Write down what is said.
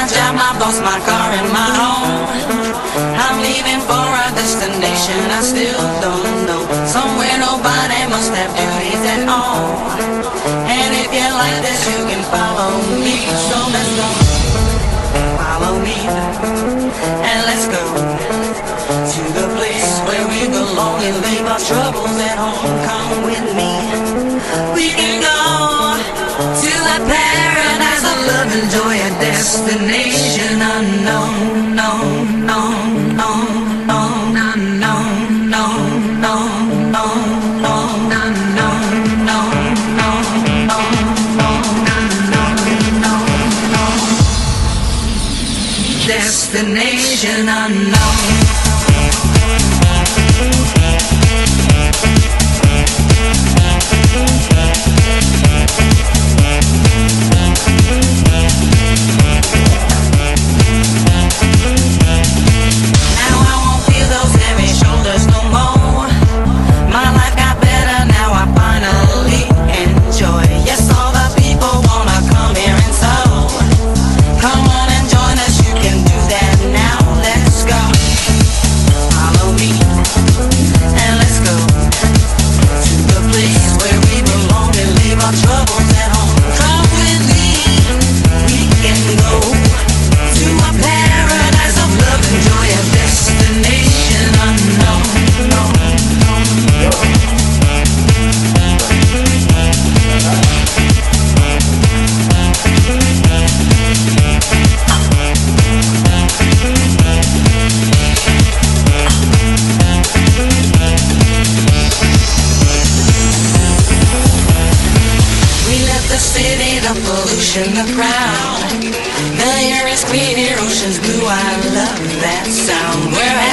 job, my boss, my car, and my home. I'm leaving for a destination I still don't know. Somewhere nobody must have duties at all. And if you like this, you can follow me. So let's go. Follow me. And let's go to the place where we belong and leave our troubles at home. Come with me. We can go to a paradise of love and joy, a destination unknown, no, no, no, no, no, no, no, no, no, no, no, no, no, no, destination unknown. The crowd, the air is clear, ocean's blue, I love that sound.